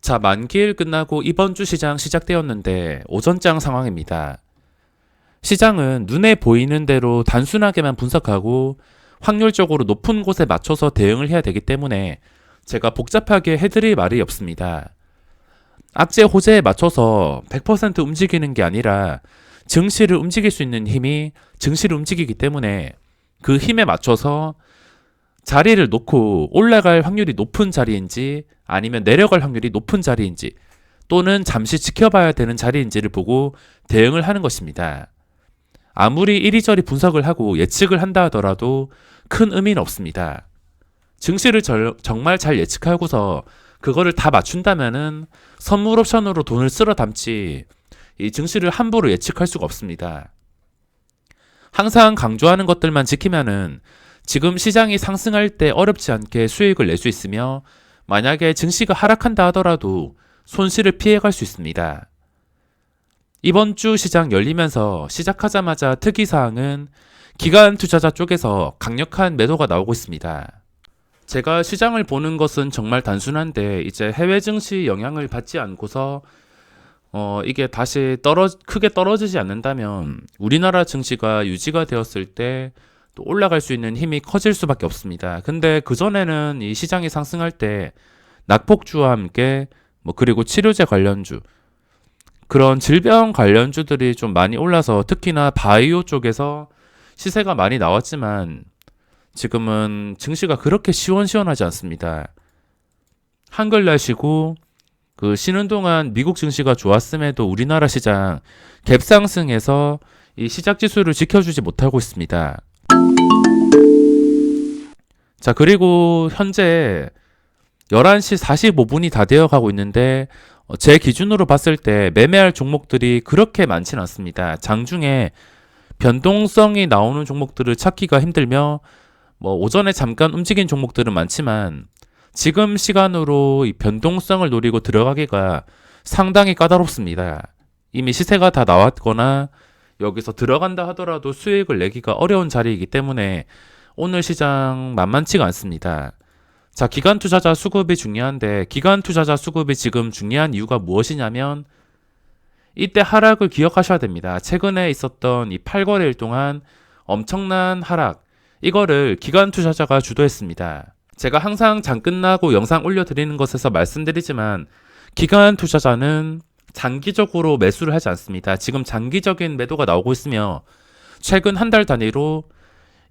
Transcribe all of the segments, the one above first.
자, 만기일 끝나고 이번 주 시장 시작되었는데 오전장 상황입니다. 시장은 눈에 보이는 대로 단순하게만 분석하고 확률적으로 높은 곳에 맞춰서 대응을 해야 되기 때문에 제가 복잡하게 해드릴 말이 없습니다. 악재 호재에 맞춰서 100% 움직이는 게 아니라 증시를 움직일 수 있는 힘이 증시를 움직이기 때문에 그 힘에 맞춰서 자리를 놓고 올라갈 확률이 높은 자리인지 아니면 내려갈 확률이 높은 자리인지 또는 잠시 지켜봐야 되는 자리인지를 보고 대응을 하는 것입니다. 아무리 이리저리 분석을 하고 예측을 한다 하더라도 큰 의미는 없습니다. 증시를 정말 잘 예측하고서 그거를 다 맞춘다면은 선물 옵션으로 돈을 쓸어 담지 이 증시를 함부로 예측할 수가 없습니다. 항상 강조하는 것들만 지키면은 지금 시장이 상승할 때 어렵지 않게 수익을 낼 수 있으며 만약에 증시가 하락한다 하더라도 손실을 피해갈 수 있습니다. 이번 주 시장 열리면서 시작하자마자 특이사항은 기관 투자자 쪽에서 강력한 매도가 나오고 있습니다. 제가 시장을 보는 것은 정말 단순한데 이제 해외 증시 영향을 받지 않고서 이게 다시 크게 떨어지지 않는다면 우리나라 증시가 유지가 되었을 때 또 올라갈 수 있는 힘이 커질 수밖에 없습니다. 근데 그전에는 이 시장이 상승할 때 낙폭주와 함께 그리고 치료제 관련주 그런 질병 관련주들이 좀 많이 올라서 특히나 바이오 쪽에서 시세가 많이 나왔지만 지금은 증시가 그렇게 시원시원하지 않습니다. 한글날 쉬고 쉬는 동안 미국 증시가 좋았음에도 우리나라 시장 갭상승해서 이 시작지수를 지켜주지 못하고 있습니다. 자, 그리고 현재 11시 45분이 다 되어 가고 있는데 제 기준으로 봤을 때 매매할 종목들이 그렇게 많지는 않습니다. 장중에 변동성이 나오는 종목들을 찾기가 힘들며 오전에 잠깐 움직인 종목들은 많지만 지금 시간으로 이 변동성을 노리고 들어가기가 상당히 까다롭습니다. 이미 시세가 다 나왔거나 여기서 들어간다 하더라도 수익을 내기가 어려운 자리이기 때문에 오늘 시장 만만치가 않습니다. 자, 기관 투자자 수급이 중요한데 기관 투자자 수급이 지금 중요한 이유가 무엇이냐면 이때 하락을 기억하셔야 됩니다. 최근에 있었던 이 8거래일 동안 엄청난 하락, 이거를 기관 투자자가 주도했습니다. 제가 항상 장 끝나고 영상 올려드리는 것에서 말씀드리지만 기관 투자자는 장기적으로 매수를 하지 않습니다. 지금 장기적인 매도가 나오고 있으며 최근 한 달 단위로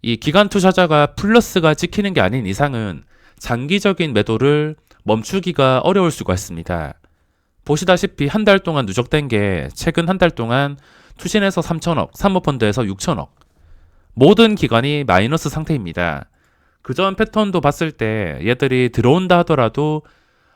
이 기관 투자자가 플러스가 찍히는 게 아닌 이상은 장기적인 매도를 멈추기가 어려울 수가 있습니다. 보시다시피 한 달 동안 누적된 게 최근 한 달 동안 투신에서 3천억, 사모펀드에서 6천억 모든 기관이 마이너스 상태입니다. 그전 패턴도 봤을 때 얘들이 들어온다 하더라도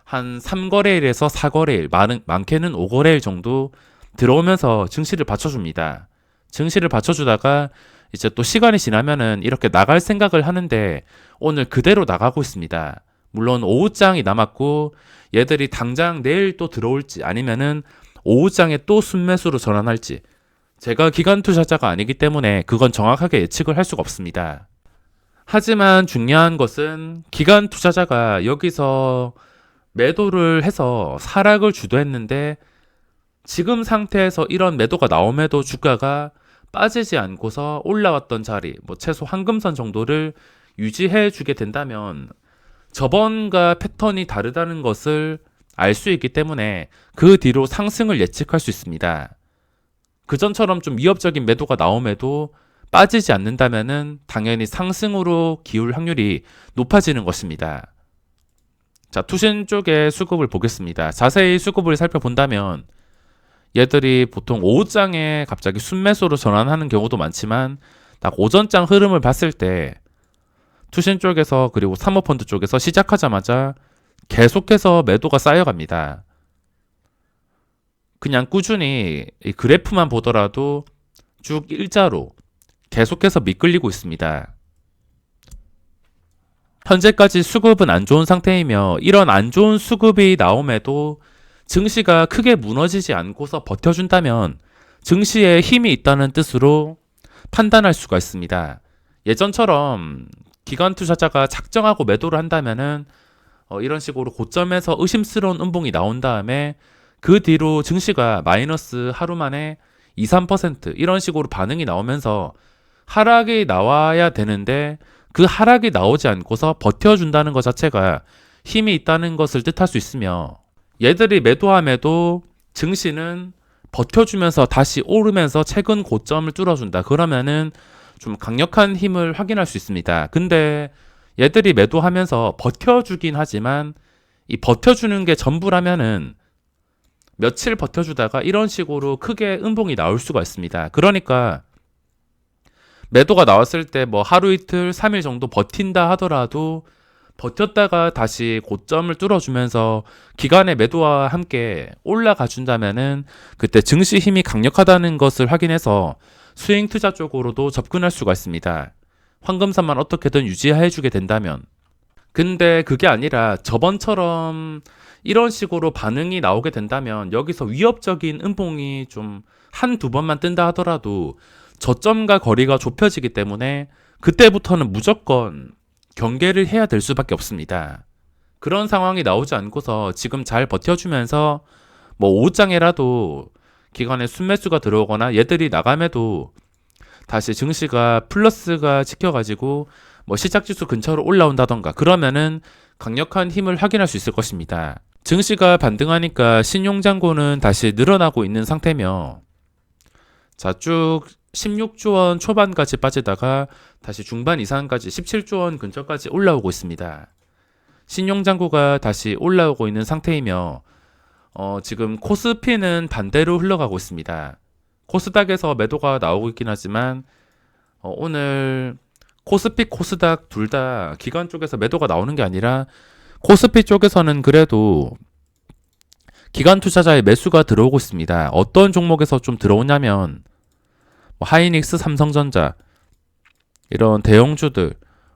한 3거래일에서 4거래일, 많게는 5거래일 정도 들어오면서 증시를 받쳐줍니다. 증시를 받쳐주다가 이제 또 시간이 지나면은 이렇게 나갈 생각을 하는데 오늘 그대로 나가고 있습니다. 물론 오후장이 남았고 얘들이 당장 내일 또 들어올지 아니면은 오후장에 또 순매수로 전환할지 제가 기관 투자자가 아니기 때문에 그건 정확하게 예측을 할 수가 없습니다. 하지만 중요한 것은 기관 투자자가 여기서 매도를 해서 하락을 주도했는데 지금 상태에서 이런 매도가 나옴에도 주가가 빠지지 않고서 올라왔던 자리, 최소 한금선 정도를 유지해 주게 된다면 저번과 패턴이 다르다는 것을 알 수 있기 때문에 그 뒤로 상승을 예측할 수 있습니다. 그전처럼 좀 위협적인 매도가 나옴에도 빠지지 않는다면은 당연히 상승으로 기울 확률이 높아지는 것입니다. 자, 투신 쪽의 수급을 보겠습니다. 자세히 수급을 살펴본다면 얘들이 보통 오후장에 갑자기 순매수로 전환하는 경우도 많지만 딱 오전장 흐름을 봤을 때 투신 쪽에서 그리고 사모펀드 쪽에서 시작하자마자 계속해서 매도가 쌓여갑니다. 그냥 꾸준히 이 그래프만 보더라도 쭉 일자로 계속해서 미끌리고 있습니다. 현재까지 수급은 안 좋은 상태이며 이런 안 좋은 수급이 나옴에도 증시가 크게 무너지지 않고서 버텨준다면 증시에 힘이 있다는 뜻으로 판단할 수가 있습니다. 예전처럼 기관 투자자가 작정하고 매도를 한다면은 이런 식으로 고점에서 의심스러운 음봉이 나온 다음에 그 뒤로 증시가 마이너스 하루 만에 2, 3% 이런 식으로 반응이 나오면서 하락이 나와야 되는데 그 하락이 나오지 않고서 버텨준다는 것 자체가 힘이 있다는 것을 뜻할 수 있으며, 얘들이 매도함에도 증시는 버텨주면서 다시 오르면서 최근 고점을 뚫어준다. 그러면은 좀 강력한 힘을 확인할 수 있습니다. 근데 얘들이 매도하면서 버텨주긴 하지만 이 버텨주는 게 전부라면은 며칠 버텨주다가 이런 식으로 크게 음봉이 나올 수가 있습니다. 그러니까 매도가 나왔을 때 뭐 하루 이틀 3일 정도 버틴다 하더라도 버텼다가 다시 고점을 뚫어주면서 기간의 매도와 함께 올라가 준다면은 그때 증시 힘이 강력하다는 것을 확인해서 스윙 투자 쪽으로도 접근할 수가 있습니다. 황금선만 어떻게든 유지해주게 된다면. 근데 그게 아니라 저번처럼 이런 식으로 반응이 나오게 된다면 여기서 위협적인 음봉이 좀 한두 번만 뜬다 하더라도 저점과 거리가 좁혀지기 때문에 그때부터는 무조건 경계를 해야 될 수밖에 없습니다. 그런 상황이 나오지 않고서 지금 잘 버텨주면서 뭐 5장에라도 기간에 순매수가 들어오거나 얘들이 나감에도 다시 증시가 플러스가 지켜가지고 뭐 시작지수 근처로 올라온다던가 그러면은 강력한 힘을 확인할 수 있을 것입니다. 증시가 반등하니까 신용잔고는 다시 늘어나고 있는 상태며, 자, 쭉 16조 원 초반까지 빠지다가 다시 중반 이상까지 17조 원 근처까지 올라오고 있습니다. 신용잔고가 다시 올라오고 있는 상태이며, 지금 코스피는 반대로 흘러가고 있습니다. 코스닥에서 매도가 나오고 있긴 하지만 오늘 코스피, 코스닥 둘 다 기관 쪽에서 매도가 나오는 게 아니라 코스피 쪽에서는 그래도 기관 투자자의 매수가 들어오고 있습니다. 어떤 종목에서 좀 들어오냐면 뭐 하이닉스, 삼성전자 이런 대형주들,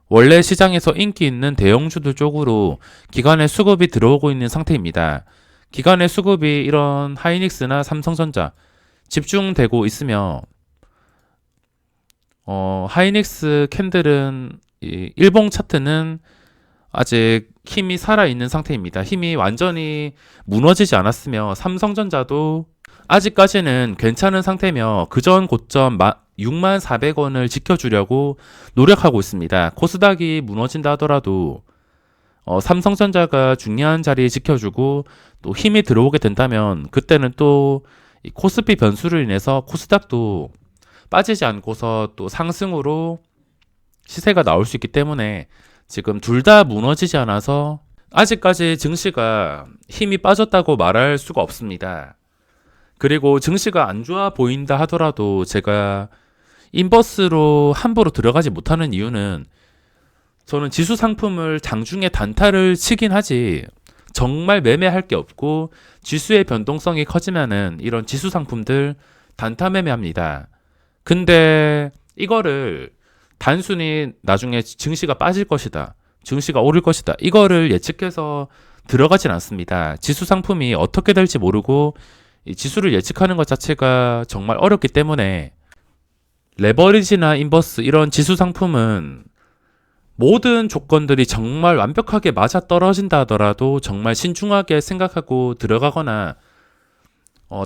원래 시장에서 인기 있는 대형주들 쪽으로 기관의 수급이 들어오고 있는 상태입니다. 기관의 수급이 이런 하이닉스나 삼성전자 집중되고 있으며, 하이닉스 캔들은 이 일봉 차트는 아직 힘이 살아있는 상태입니다. 힘이 완전히 무너지지 않았으며 삼성전자도 아직까지는 괜찮은 상태며 그전 고점 64,400원을 지켜주려고 노력하고 있습니다. 코스닥이 무너진다 하더라도 삼성전자가 중요한 자리에 지켜주고 또 힘이 들어오게 된다면 그때는 또 이 코스피 변수로 인해서 코스닥도 빠지지 않고서 또 상승으로 시세가 나올 수 있기 때문에 지금 둘 다 무너지지 않아서 아직까지 증시가 힘이 빠졌다고 말할 수가 없습니다. 그리고 증시가 안 좋아 보인다 하더라도 제가 인버스로 함부로 들어가지 못하는 이유는, 저는 지수 상품을 장중에 단타를 치긴 하지 정말 매매할 게 없고 지수의 변동성이 커지면은 이런 지수 상품들 단타 매매합니다. 근데 이거를 단순히 나중에 증시가 빠질 것이다, 증시가 오를 것이다, 이거를 예측해서 들어가진 않습니다. 지수 상품이 어떻게 될지 모르고 이 지수를 예측하는 것 자체가 정말 어렵기 때문에 레버리지나 인버스 이런 지수 상품은 모든 조건들이 정말 완벽하게 맞아 떨어진다 하더라도 정말 신중하게 생각하고 들어가거나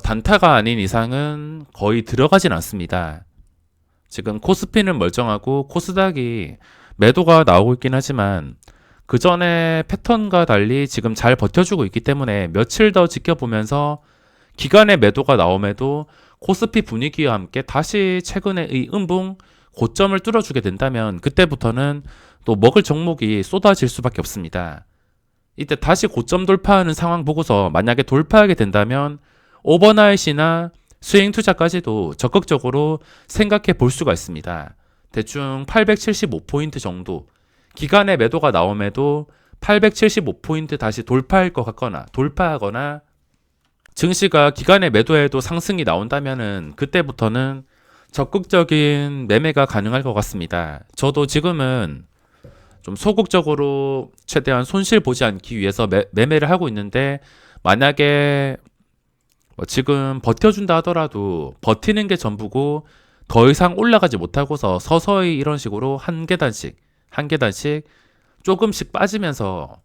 단타가 아닌 이상은 거의 들어가진 않습니다. 지금 코스피는 멀쩡하고 코스닥이 매도가 나오고 있긴 하지만 그 전에 패턴과 달리 지금 잘 버텨주고 있기 때문에 며칠 더 지켜보면서 기간의 매도가 나옴에도 코스피 분위기와 함께 다시 최근의 이 음봉 고점을 뚫어주게 된다면 그때부터는 또 먹을 종목이 쏟아질 수밖에 없습니다. 이때 다시 고점 돌파하는 상황 보고서 만약에 돌파하게 된다면 오버나잇이나 스윙 투자까지도 적극적으로 생각해 볼 수가 있습니다. 대충 875포인트 정도, 기간의 매도가 나옴에도 875포인트 다시 돌파할 것 같거나 돌파하거나 증시가 기간의 매도에도 상승이 나온다면은 그때부터는 적극적인 매매가 가능할 것 같습니다. 저도 지금은 좀 소극적으로 최대한 손실 보지 않기 위해서 매매를 하고 있는데, 만약에 지금 버텨준다 하더라도 버티는 게 전부고 더 이상 올라가지 못하고서 서서히 이런 식으로 한 계단씩 조금씩 빠지면서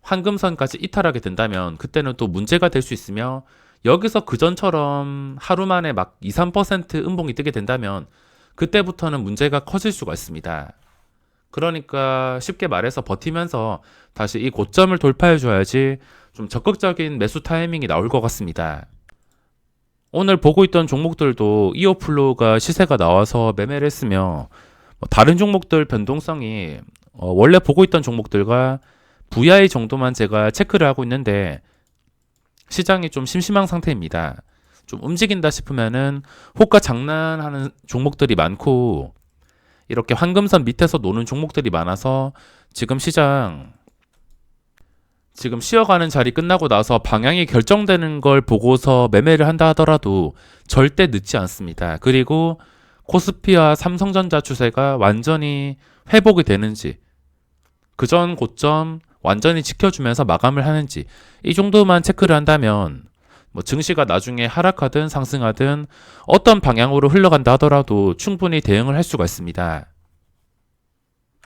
황금선까지 이탈하게 된다면 그때는 또 문제가 될 수 있으며, 여기서 그전처럼 하루 만에 막 2, 3% 음봉이 뜨게 된다면 그때부터는 문제가 커질 수가 있습니다. 그러니까 쉽게 말해서 버티면서 다시 이 고점을 돌파해 줘야지 좀 적극적인 매수 타이밍이 나올 것 같습니다. 오늘 보고 있던 종목들도 이오플로우가 시세가 나와서 매매를 했으며, 다른 종목들 변동성이 원래 보고 있던 종목들과 VI 정도만 제가 체크를 하고 있는데 시장이 좀 심심한 상태입니다. 좀 움직인다 싶으면은 호가 장난하는 종목들이 많고, 이렇게 황금선 밑에서 노는 종목들이 많아서 지금 시장 지금 쉬어가는 자리 끝나고 나서 방향이 결정되는 걸 보고서 매매를 한다 하더라도 절대 늦지 않습니다. 그리고 코스피와 삼성전자 추세가 완전히 회복이 되는지, 그전 고점 완전히 지켜주면서 마감을 하는지, 이 정도만 체크를 한다면 증시가 나중에 하락하든 상승하든 어떤 방향으로 흘러간다 하더라도 충분히 대응을 할 수가 있습니다.